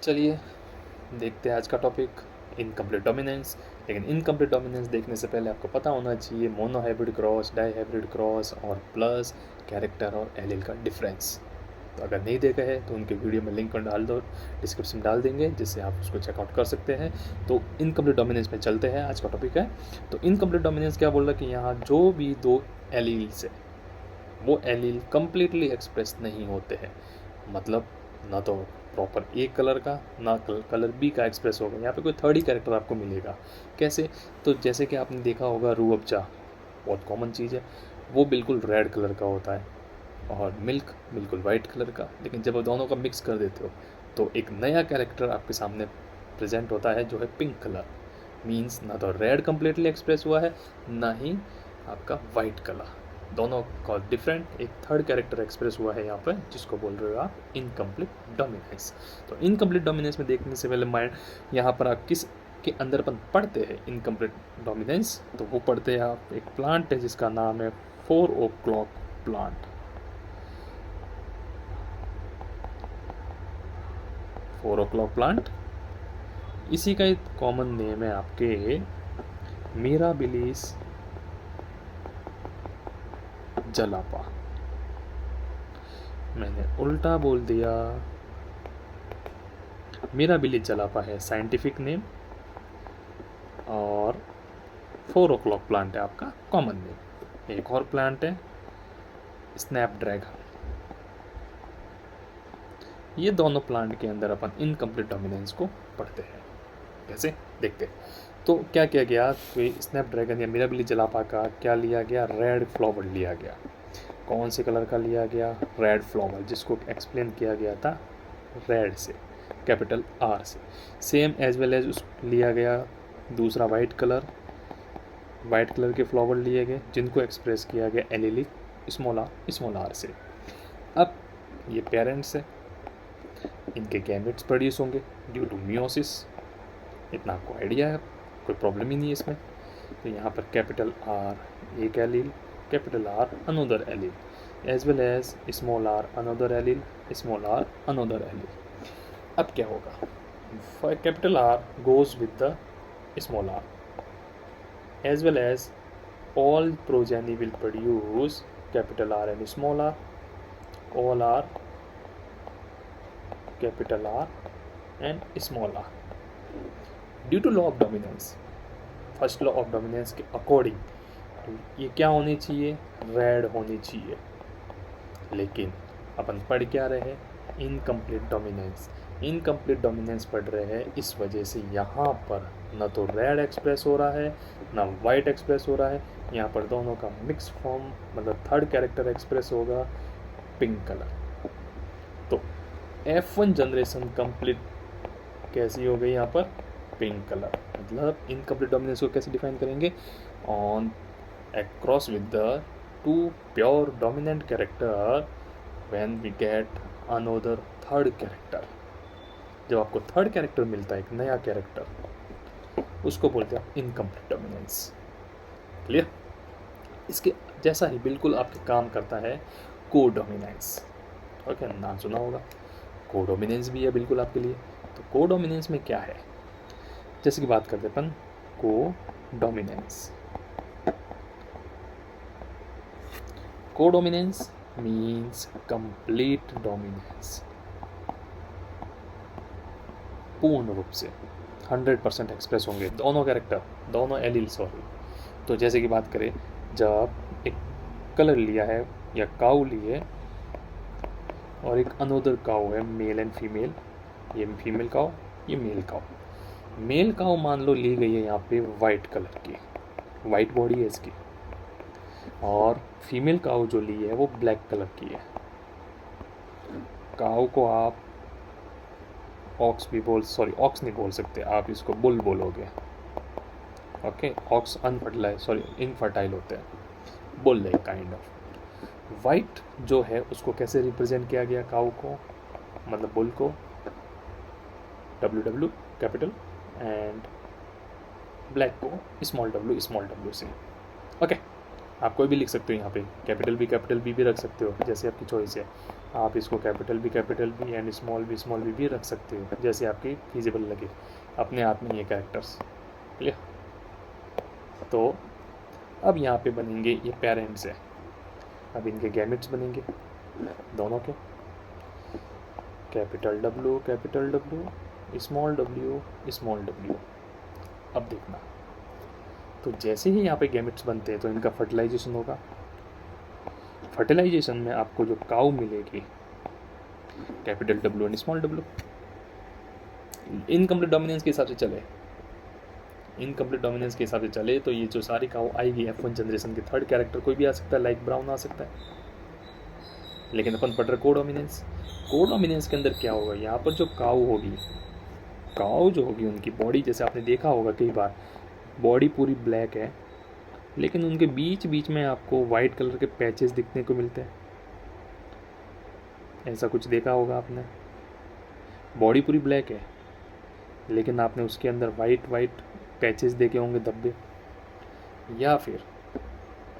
चलिए देखते हैं आज का टॉपिक इनकम्प्लीट डोमिनेंस। लेकिन इनकम्प्लीट डोमिनेंस देखने से पहले आपको पता होना चाहिए mono hybrid cross, di hybrid cross और प्लस कैरेक्टर और एलील का डिफरेंस। तो अगर नहीं देखा है तो उनके वीडियो में लिंक डाल दो, डिस्क्रिप्शन डाल देंगे, जिससे आप उसको चेकआउट कर सकते हैं। तो इनकम्प्लीट डोमिनेंस में चलते हैं, आज का टॉपिक है। तो इनकम्प्लीट डोमिनेंस क्या बोल रहा है कि यहाँ जो भी दो एलील्स है वो एलील कम्प्लीटली एक्सप्रेस नहीं होते हैं। मतलब ना तो प्रॉपर ए कलर का ना कलर बी का एक्सप्रेस होगा। यहाँ पे कोई थर्ड ही कैरेक्टर आपको मिलेगा। कैसे? तो जैसे कि आपने देखा होगा रूह अफ़ज़ा, बहुत कॉमन चीज़ है, वो बिल्कुल रेड कलर का होता है और मिल्क बिल्कुल वाइट कलर का। लेकिन जब आप दोनों का मिक्स कर देते हो तो एक नया कैरेक्टर आपके सामने प्रेजेंट होता है जो है पिंक कलर। मीन्स ना तो रेड कम्प्लीटली एक्सप्रेस हुआ है ना ही आपका वाइट कलर, दोनों का डिफरेंट एक थर्ड कैरेक्टर एक्सप्रेस हुआ है यहाँ पर, जिसको बोल रहे हो आप इनकम्प्लीट डोमिनेंस। तो इनकम्प्लीट डोमिनेंस में देखने से पहले माइंड यहाँ पर आप किस के अंदर अपन पढ़ते हैं इनकम्प्लीट डोमिनेंस, तो वो पढ़ते हैं आप एक प्लांट है जिसका नाम है 4 o'clock प्लांट। 4 o'clock प्लांट, इसी का एक कॉमन नेम है आपके मिराबिलिस जलापा। मैंने उल्टा बोल दिया, मिराबिलिस जलापा है साइंटिफिक नेम और 4 o'clock प्लांट है आपका कॉमन नेम। एक और प्लांट है स्नैपड्रैगन। ये दोनों प्लांट के अंदर अपन इनकम्प्लीट डोमिनेंस को पढ़ते हैं। कैसे? देखते हैं। तो क्या किया गया, कोई स्नैपड्रैगन या मिराबिलिस जलापा का क्या लिया गया, रेड फ्लावर लिया गया। कौन से कलर का लिया गया? रेड फ्लावर, जिसको एक्सप्लेन किया गया था रेड से, कैपिटल आर से। सेम एज वेल एज लिया गया दूसरा वाइट कलर, वाइट कलर के फ्लावर लिए गए जिनको एक्सप्रेस किया गया एलिलिक स्मॉल आर से। अब ये पेरेंट्स है, इनके गैमेट्स प्रोड्यूस होंगे ड्यू टू मियोसिस। इतना आपको आइडिया है, कोई प्रॉब्लम ही नहीं है इसमें। तो यहाँ पर कैपिटल आर एक allele, capital R another allele, as well as small R another allele, small R another allele. अब क्या होगा, capital R goes with the small R, as well as all progeny will produce capital R and small r. All are capital R and small r. Due to law of dominance, first law of dominance के according ये क्या होनी चाहिए, red होनी चाहिए। लेकिन अपन पढ़ क्या रहे हैं, इनकम्प्लीट डोमिनेंस। इनकम्प्लीट डोमिनेंस पढ़ रहे हैं, इस वजह से यहाँ पर ना तो रेड एक्सप्रेस हो रहा है ना वाइट एक्सप्रेस हो रहा है। यहाँ पर दोनों का मिक्स फॉर्म, मतलब थर्ड कैरेक्टर एक्सप्रेस होगा पिंक कलर। तो F1 जनरेशन कंप्लीट कैसी हो गई यहाँ पर, पिंक कलर। मतलब इनकम्प्लीट डोमिनेंस को कैसे डिफाइन करेंगे, on across with the two pure dominant character when we get another third character। जब आपको थर्ड कैरेक्टर मिलता है, एक नया कैरेक्टर, उसको बोलते हैं इनकम्प्लीट डोमिनेंस। क्लियर? इसके जैसा ही बिल्कुल आपके काम करता है को डोमिनेंस। ओके, नाम सुना होगा, को डोमिनेंस भी है बिल्कुल आपके लिए। तो को डोमिनेंस में क्या है, जैसे कि बात करते अपन को dominance. Codominance means complete dominance, पूर्ण रूप से 100% एक्सप्रेस होंगे दोनों कैरेक्टर, दोनों एलील। सॉरी, तो जैसे कि बात करें, जब एक कलर लिया है या काऊ लिए और एक अनोदर काऊ है, मेल एंड फीमेल, ये फीमेल काऊ, ये मेल काऊ। मेल काऊ मान लो ली गई है यहाँ पे वाइट कलर की, वाइट बॉडी है इसकी, और फीमेल काऊ जो ली है वो ब्लैक कलर की है। काऊ को आप ऑक्स भी ऑक्स नहीं बोल सकते, आप इसको बुल बोलोगे। ओके, ऑक्स अनफर्टिलाइज इनफर्टाइल होते हैं, बुल है काइंड ऑफ। वाइट जो है उसको कैसे रिप्रेजेंट किया गया, काऊ को मतलब बुल को WW कैपिटल एंड ब्लैक को स्मॉल w से। ओके, आप कोई भी लिख सकते हो यहाँ पे, कैपिटल बी भी रख सकते हो, जैसे आपकी चॉइस है। आप इसको capital B and small B भी रख सकते हो, जैसे आपकी फिजिबल लगे। अपने आप में ये कैरेक्टर्स क्लियर। तो अब यहाँ पे बनेंगे ये पेरेंट्स है, अब इनके गैमेट्स बनेंगे दोनों के, कैपिटल डब्ल्यू स्मॉल डब्ल्यू। अब देखना, तो जैसे ही यहाँ पे गैमेट्स बनते हैं तो इनका फर्टिलाइजेशन होगा। फर्टिलाइजेशन में आपको जो काऊ मिलेगी, capital W and small W. Incomplete dominance के हिसाब से चले, इनकम्प्लीट डोमिनेंस के हिसाब से चले तो ये जो सारी काऊ आएगी F1 जनरेशन के थर्ड कैरेक्टर कोई भी आ सकता है, लाइक ब्राउन आ सकता है। लेकिन अपन पढ़ रहे कोडोमिनेंस। कोडोमिनेंस के अंदर क्या होगा, यहाँ पर जो काऊ होगी, काऊ जो होगी उनकी बॉडी, जैसे आपने देखा होगा कई बार, बॉडी पूरी ब्लैक है लेकिन उनके बीच बीच में आपको वाइट कलर के पैचेस दिखने को मिलते हैं। ऐसा कुछ देखा होगा आपने, बॉडी पूरी ब्लैक है लेकिन आपने उसके अंदर वाइट पैचेस देखे होंगे, धब्बे। या फिर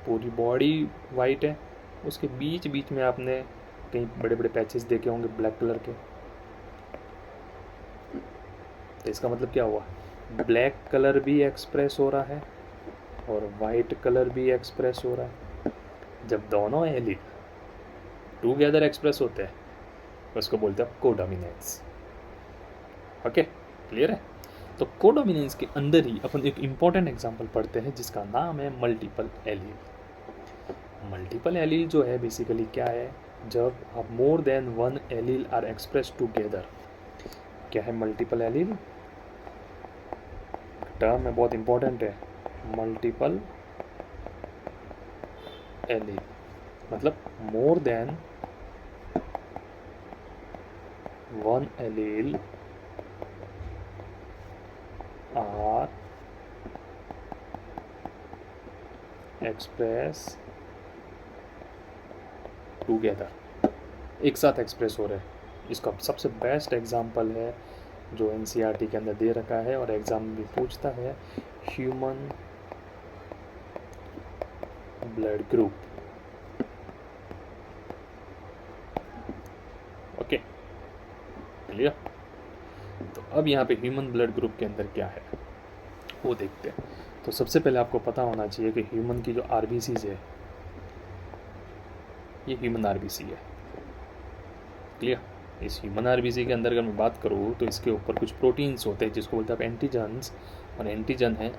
पूरी बॉडी वाइट है, उसके बीच बीच में आपने कहीं बड़े बड़े पैचेस देखे होंगे ब्लैक कलर के। तो इसका मतलब क्या हुआ, ब्लैक कलर भी एक्सप्रेस हो रहा है और वाइट कलर भी एक्सप्रेस हो रहा है। जब दोनों एलिड टुगेदर एक्सप्रेस होते हैं उसको बोलते हैं कोडोमिनेंस। ओके, क्लियर है। तो कोडोमिनेंस के अंदर ही अपन एक इम्पॉर्टेंट एग्जांपल पढ़ते हैं जिसका नाम है मल्टीपल एलील। मल्टीपल एलील जो है बेसिकली क्या है, जब अब more than one allele are express together. क्या है मल्टीपल एलील, टर्म है बहुत इंपॉर्टेंट है। मल्टीपल एलील मतलब more than one allele are express together, एक साथ एक्सप्रेस हो रहे हैं। इसका सबसे बेस्ट एग्जांपल है जो NCERT के अंदर दे रखा है और एग्जाम में भी पूछता है, human blood group. Okay, clear. तो अब यहाँ पे ह्यूमन ब्लड ग्रुप के अंदर क्या है वो देखते हैं। तो सबसे पहले आपको पता होना चाहिए कि ह्यूमन की जो RBCs है ये ह्यूमन RBC है, क्लियर। इस ह्यूमन RBC के अंदर अगर मैं बात करूँ तो इसके ऊपर कुछ प्रोटीन्स होते हैं जिसको बोलते हैं एंटीजन्स, और एंटीजन है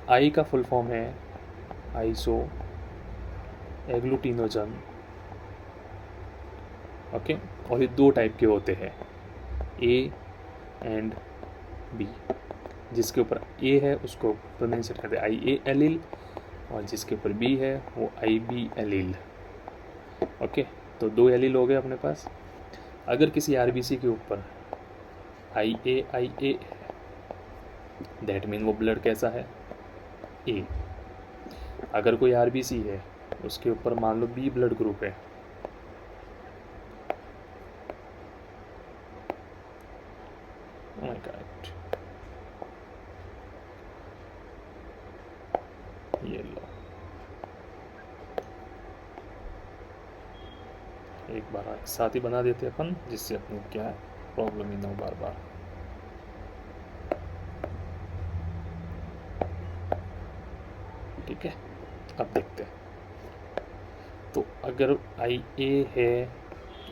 आई का फुल फॉर्म है आइसो एग्लूटिनोजन। ओके, और ये दो टाइप के होते हैं, A एंड B। जिसके ऊपर A है उसको प्रोनाउंसिएट करते हैं IA एलील, और जिसके ऊपर B है वो IB एलील। ओके, तो दो एलील हो गए अपने पास। अगर किसी RBC के ऊपर IA है दैट मीन वो ब्लड कैसा है, A। अगर कोई RBC है उसके ऊपर मान लो B ब्लड ग्रुप है, ये लो एक बार एक साथ ही बना देते अपन, जिससे अपने क्या है प्रॉब्लम ही ना हो बार बार। ठीक है, अब देखते हैं। तो अगर IA है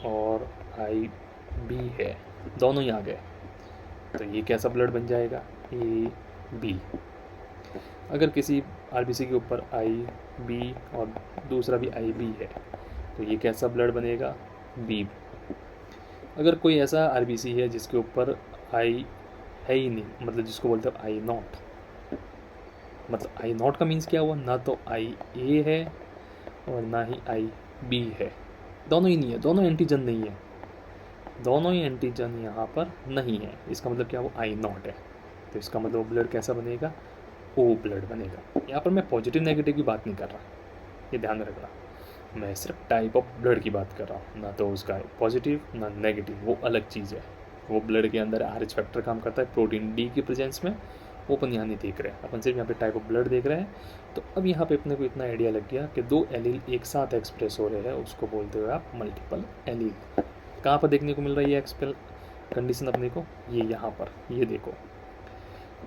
और IB है, दोनों ही आ गए, तो ये कैसा ब्लड बन जाएगा, AB। अगर किसी RBC के ऊपर IB और दूसरा भी IB है तो ये कैसा ब्लड बनेगा, B। अगर कोई ऐसा RBC है जिसके ऊपर I है ही नहीं, मतलब जिसको बोलते हैं I0, मतलब I0 का मीन्स क्या हुआ, ना तो IA है और ना ही IB है, दोनों ही नहीं है, दोनों एंटीजन नहीं है, दोनों ही एंटीजन यहाँ पर नहीं है। इसका मतलब क्या, वो I0 है। तो इसका मतलब ब्लड कैसा बनेगा, O ब्लड बनेगा। यहाँ पर मैं पॉजिटिव नेगेटिव की बात नहीं कर रहा, ये ध्यान रखना, मैं सिर्फ टाइप ऑफ ब्लड की बात कर रहा हूँ, ना तो उसका पॉजिटिव ना नेगेटिव, वो अलग चीज़ है। वो ब्लड के अंदर RH फैक्टर काम करता है प्रोटीन D की प्रेजेंस में, ओपन यहाँ नहीं देख रहे हैं, अपन सिर्फ यहाँ पे टाइप ऑफ ब्लड देख रहे हैं। तो अब यहाँ पे अपने को इतना आइडिया लग गया कि दो एलील एक साथ एक्सप्रेस हो रहे हैं, उसको बोलते हुए आप मल्टीपल एलील। कहाँ पर देखने को मिल रही है एक्सपेल कंडीशन अपने को? ये यहाँ पर, ये देखो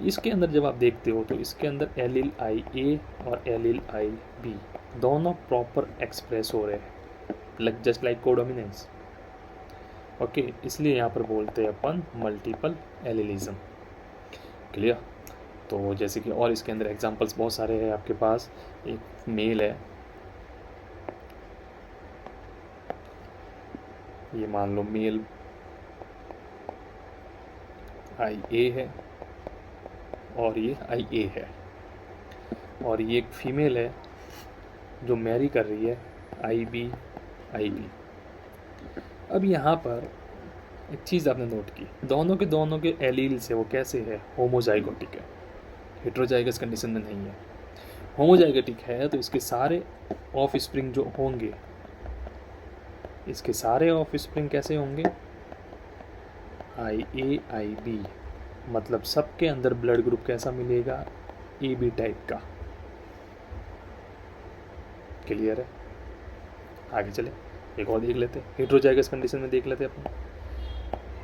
इसके अंदर जब आप देखते हो तो इसके अंदर एलील आई ए और एलील आई बी दोनों प्रॉपर एक्सप्रेस हो रहे हैं, जस्ट लाइक कोडोमिनेंस। ओके, इसलिए यहाँ पर बोलते हैं अपन मल्टीपल एलिलिज्म। क्लियर? तो जैसे कि और इसके अंदर एग्जांपल्स बहुत सारे हैं आपके पास। एक मेल है, ये मान लो मेल आई ए है और ये आई ए है, और ये एक फीमेल है जो मैरी कर रही है आई बी आई बी। अब यहाँ पर एक चीज़ आपने नोट की, दोनों के एलील से वो कैसे है? होमोजाइगोटिक है, हेट्रोजाइगस कंडीशन में नहीं है। होमोजाइगोटिक है तो इसके सारे ऑफ स्प्रिंग जो होंगे, इसके सारे ऑफ स्प्रिंग कैसे होंगे? आई ए आई बी, मतलब सबके अंदर ब्लड ग्रुप कैसा मिलेगा? ए बी टाइप का। क्लियर है? आगे चले एक और देख लेते हैं, हेट्रोजाइगस कंडीशन में देख लेते हैं अपन।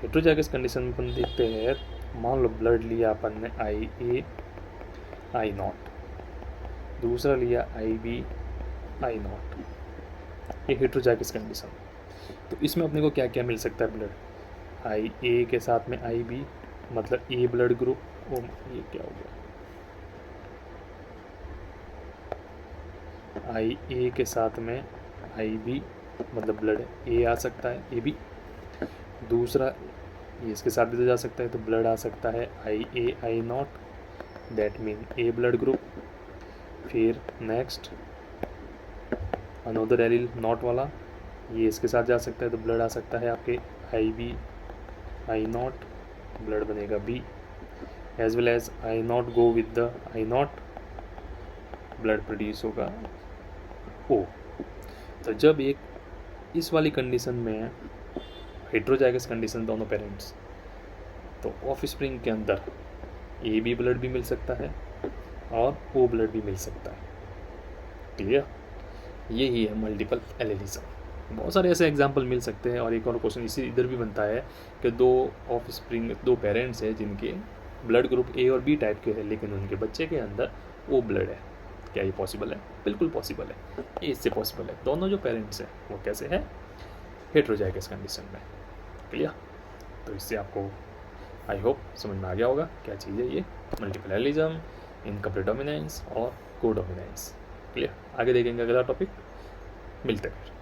हेट्रोजाइगस कंडीशन में अपन देखते हैं, मान लो ब्लड लिया अपन ने आई ए आई नॉट, दूसरा लिया आई बी आई नॉट, ये हेट्रोजाइगस कंडीशन। तो इसमें अपने को क्या क्या मिल सकता है? ब्लड आई ए के साथ में आई बी, मतलब ए ब्लड ग्रुप। ओ ये क्या हो गया? आई ए के साथ में आई बी, मतलब ब्लड ए आ सकता है, ए बी। दूसरा ये इसके साथ भी तो जा सकता है, तो ब्लड आ सकता है I A I not, that mean a blood group. फिर नेक्स्ट अनोदर एलील नॉट वाला, ये इसके साथ जा सकता है, तो ब्लड आ सकता है आपके I B I naught, blood बनेगा B. As well as I naught go with the I naught, blood produce होगा ओ। तो जब एक इस वाली कंडीशन में हेट्रोजाइगस कंडीशन दोनों पेरेंट्स, तो ऑफ स्प्रिंग के अंदर ए बी ब्लड भी मिल सकता है और ओ ब्लड भी मिल सकता है। क्लियर? यही है मल्टीपल एलिलिज्म। बहुत सारे ऐसे एग्जांपल मिल सकते हैं। और एक और क्वेश्चन इसी इधर भी बनता है कि दो ऑफ स्प्रिंग, दो पेरेंट्स हैं जिनके ब्लड ग्रुप ए और बी टाइप के हैं, लेकिन उनके बच्चे के अंदर ओ ब्लड है। क्या ये पॉसिबल है? बिल्कुल पॉसिबल है, ये इससे पॉसिबल है। दोनों जो पेरेंट्स हैं वो कैसे हैं? हेट्रोजाइगस कंडीशन में। क्लियर? तो इससे आपको आई होप समझ में आ गया होगा क्या चीज़ है ये मल्टीपल एलिज्म, इनकम्प्लीट डोमिनेंस और कोडोमिनेंस। क्लियर? आगे देखेंगे अगला टॉपिक, मिलते हैं।